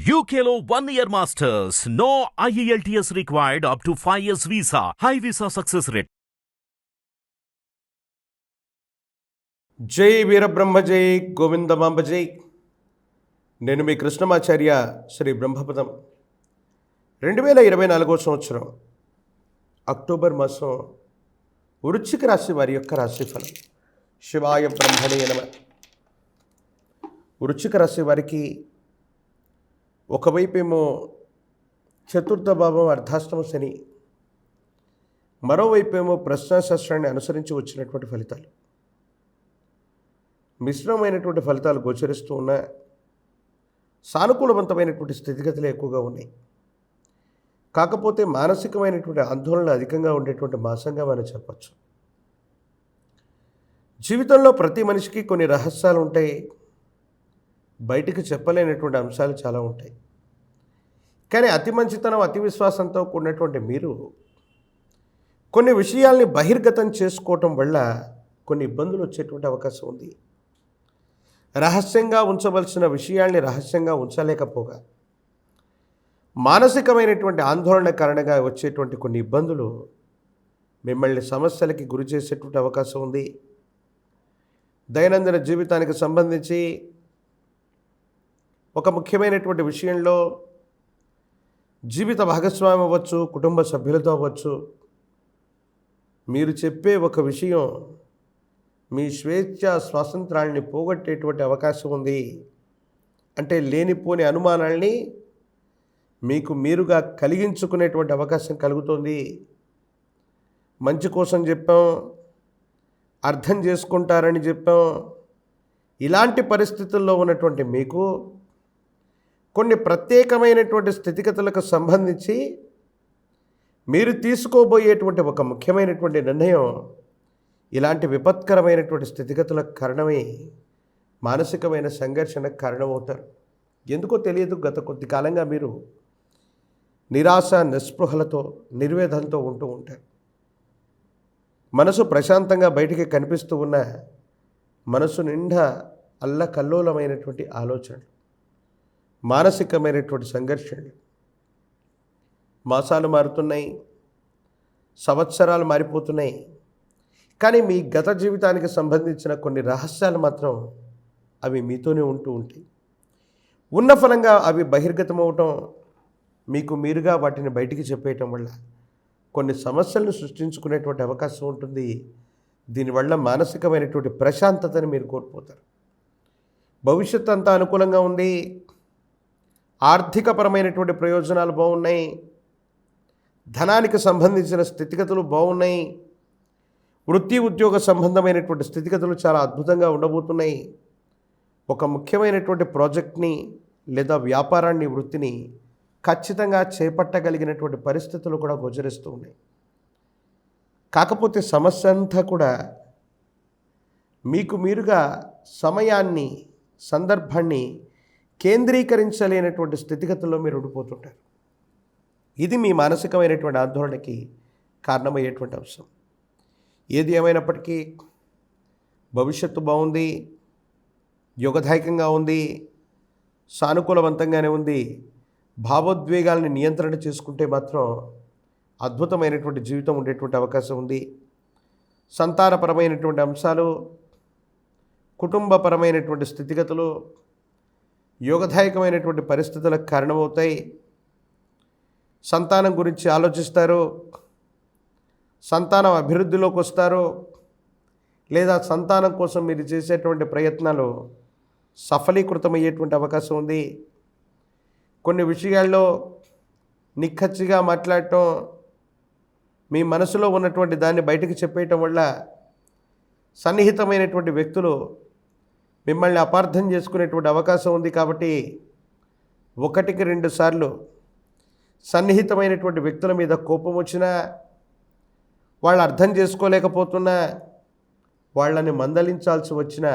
UKLO 1 year masters. No IELTS required up to 5 years visa. High visa success rate. జై వీరబ్రహ్మ జై గోవిందమాంబ జై. నేను మీ కృష్ణమాచార్య శ్రీ బ్రహ్మపదం. 2024 సంవత్సరం అక్టోబర్ మాసం వృశ్చిక రాశి వారి యొక్క రాశిఫలం. శివాయ బ్రహ్మణే నమః. వృశ్చిక రాశి వారికి ఒకవైపేమో చతుర్థ భావం అర్ధాష్టమ శని, మరోవైపేమో ప్రశ్నాశాస్త్రాన్ని అనుసరించి వచ్చినటువంటి ఫలితాలు, మిశ్రమమైనటువంటి ఫలితాలు గోచరిస్తూ ఉన్న సానుకూలవంతమైనటువంటి స్థితిగతులు ఎక్కువగా ఉన్నాయి. కాకపోతే మానసికమైనటువంటి ఆందోళన అధికంగా ఉండేటువంటి మాసంగా మనం చెప్పచ్చు. జీవితంలో ప్రతి మనిషికి కొన్ని రహస్యాలు ఉంటాయి, బయటికి చెప్పలేనటువంటి అంశాలు చాలా ఉంటాయి. కానీ అతి మంచితనం, అతి విశ్వాసంతో కూడినటువంటి మీరు కొన్ని విషయాల్ని బహిర్గతం చేసుకోవటం వల్ల కొన్ని ఇబ్బందులు వచ్చేటువంటి అవకాశం ఉంది. రహస్యంగా ఉంచవలసిన విషయాల్ని రహస్యంగా ఉంచలేకపోగా మానసికమైనటువంటి ఆందోళన కారణంగా వచ్చేటువంటి కొన్ని ఇబ్బందులు మిమ్మల్ని సమస్యలకి గురి చేసేటువంటి అవకాశం ఉంది. దైనందిన జీవితానికి సంబంధించి ఒక ముఖ్యమైనటువంటి విషయంలో జీవిత భాగస్వామి అవ్వచ్చు, కుటుంబ సభ్యులతో అవ్వచ్చు, మీరు చెప్పే ఒక విషయం మీ స్వేచ్ఛ స్వాతంత్రాన్ని పోగొట్టేటువంటి అవకాశం ఉంది. అంటే లేనిపోని అనుమానాల్ని మీకు మీరుగా కలిగించుకునేటువంటి అవకాశం కలుగుతుంది. మంచి కోసం చెప్పాం, అర్థం చేసుకుంటారని చెప్పాం. ఇలాంటి పరిస్థితుల్లో ఉన్నటువంటి మీకు కొన్ని ప్రత్యేకమైనటువంటి స్థితిగతులకు సంబంధించి మీరు తీసుకోబోయేటువంటి ఒక ముఖ్యమైనటువంటి నిర్ణయం ఇలాంటి విపత్కరమైనటువంటి స్థితిగతులకు కారణమై మానసికమైన సంఘర్షణకు కారణమవుతారు. ఎందుకో తెలియదు, గత కొద్ది కాలంగా మీరు నిరాశ, నిస్పృహలతో, నిర్వేదంతో ఉంటూ ఉంటారు. మనసు ప్రశాంతంగా బయటికి కనిపిస్తూ ఉన్న మనసు నిండా అల్లకల్లోలమైనటువంటి ఆలోచనలు, మానసికమైనటువంటి సంఘర్షణలు. మాసాలు మారుతున్నాయి, సంవత్సరాలు మారిపోతున్నాయి. కానీ మీ గత జీవితానికి సంబంధించిన కొన్ని రహస్యాలు మాత్రం అవి మీతోనే ఉంటూ ఉంటాయి. ఉన్న ఫలంగా అవి బహిర్గతమవటం, మీకు మీరుగా వాటిని బయటికి చెప్పేయటం వల్ల కొన్ని సమస్యలను సృష్టించుకునేటువంటి అవకాశం ఉంటుంది. దీనివల్ల మానసికమైనటువంటి ప్రశాంతతని మీరు కోల్పోతారు. భవిష్యత్తు అంతా అనుకూలంగా ఉంది. ఆర్థికపరమైనటువంటి ప్రయోజనాలు బాగున్నాయి. ధనానికి సంబంధించిన స్థితిగతులు బాగున్నాయి. వృత్తి ఉద్యోగ సంబంధమైనటువంటి స్థితిగతులు చాలా అద్భుతంగా ఉండబోతున్నాయి. ఒక ముఖ్యమైనటువంటి ప్రాజెక్ట్ని లేదా వ్యాపారాన్ని, వృత్తిని ఖచ్చితంగా చేపట్టగలిగినటువంటి పరిస్థితులు కూడా గోచరిస్తూ ఉన్నాయి. కాకపోతే సమస్య అంతా కూడా మీకు మీరుగా సమయాన్ని, సందర్భాన్ని కేంద్రీకరించలేనటువంటి స్థితిగతుల్లో మీరు ఉండిపోతుంటారు. ఇది మీ మానసికమైనటువంటి ఆందోళనకి కారణమయ్యేటువంటి అంశం. ఏది ఏమైనప్పటికీ భవిష్యత్తు బాగుంది, యోగదాయకంగా ఉంది, సానుకూలవంతంగానే ఉంది. భావోద్వేగాల్ని నియంత్రణ చేసుకుంటే మాత్రం అద్భుతమైనటువంటి జీవితం ఉండేటువంటి అవకాశం ఉంది. సంతానపరమైనటువంటి అంశాలు, కుటుంబపరమైనటువంటి స్థితిగతులు యోగదాయకమైనటువంటి పరిస్థితులకు కారణమవుతాయి. సంతానం గురించి ఆలోచిస్తారు, సంతానం అభివృద్ధిలోకి వస్తారు, లేదా సంతానం కోసం మీరు చేసేటువంటి ప్రయత్నాలు సఫలీకృతమయ్యేటువంటి అవకాశం ఉంది. కొన్ని విషయాల్లో నిక్కచ్చిగా మాట్లాడటం, మీ మనసులో ఉన్నటువంటి దాన్ని బయటికి చెప్పేయటం వల్ల సన్నిహితమైనటువంటి వ్యక్తులు మిమ్మల్ని అపార్థం చేసుకునేటువంటి అవకాశం ఉంది. కాబట్టి 1-2 సార్లు సన్నిహితమైనటువంటి వ్యక్తుల మీద కోపం వచ్చినా, వాళ్ళు అర్థం చేసుకోలేకపోతున్నా, వాళ్ళని మందలించాల్సి వచ్చినా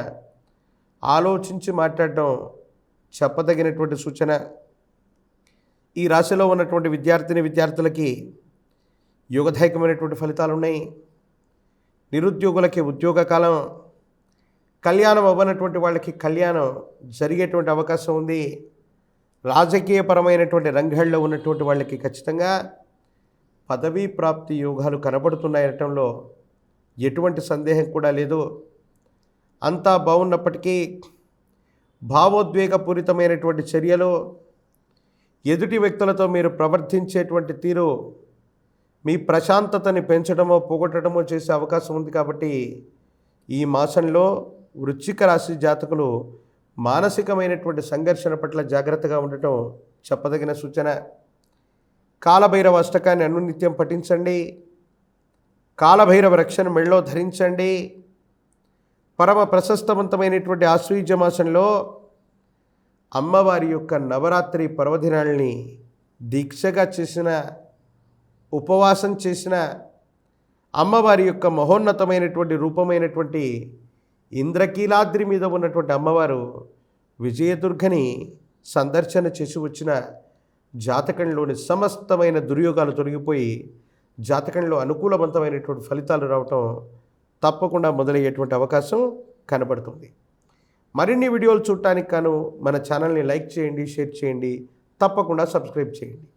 ఆలోచించి మాట్లాడటం చెప్పదగినటువంటి సూచన. ఈ రాశిలో ఉన్నటువంటి విద్యార్థులకి యోగదాయకమైనటువంటి ఫలితాలు ఉన్నాయి. నిరుద్యోగులకి ఉద్యోగ కాలం, కళ్యాణం అవ్వనటువంటి వాళ్ళకి కళ్యాణం జరిగేటువంటి అవకాశం ఉంది. రాజకీయపరమైనటువంటి రంగాల్లో ఉన్నటువంటి వాళ్ళకి ఖచ్చితంగా పదవీ ప్రాప్తి యోగాలు కనబడుతున్నాయనటంలో ఎటువంటి సందేహం కూడా లేదు. అంతా బాగున్నప్పటికీ భావోద్వేగపూరితమైనటువంటి చర్యలు, ఎదుటి వ్యక్తులతో మీరు ప్రవర్తించేటువంటి తీరు మీ ప్రశాంతతని పెంచడమో పోగొట్టడమో చేసే అవకాశం ఉంది. కాబట్టి ఈ మాసంలో వృశ్చిక రాశి జాతకులు మానసికమైనటువంటి సంఘర్షణ పట్ల జాగ్రత్తగా ఉండటం చెప్పదగిన సూచన. కాలభైరవ అష్టకాన్ని అనునిత్యం పఠించండి. కాలభైరవ రక్షణ మెళ్ళో ధరించండి. పరమ ప్రశస్తవంతమైనటువంటి ఆశ్వయుజ మాసంలో అమ్మవారి యొక్క నవరాత్రి పర్వదినాల్ని దీక్షగా చేసిన, ఉపవాసం చేసిన, అమ్మవారి యొక్క మహోన్నతమైనటువంటి రూపమైనటువంటి ఇంద్రకీలాద్రి మీద ఉన్నటువంటి అమ్మవారు విజయదుర్గని సందర్శన చేసి వచ్చిన జాతకంలోని సమస్తమైన దుర్యోగాలు తొలగిపోయి జాతకంలో అనుకూలవంతమైనటువంటి ఫలితాలు రావటం తప్పకుండా మొదలయ్యేటువంటి అవకాశం కనబడుతుంది. మరిన్ని వీడియోలు చూడటానికి గాను మన ఛానల్ని లైక్ చేయండి, షేర్ చేయండి, తప్పకుండా సబ్స్క్రైబ్ చేయండి.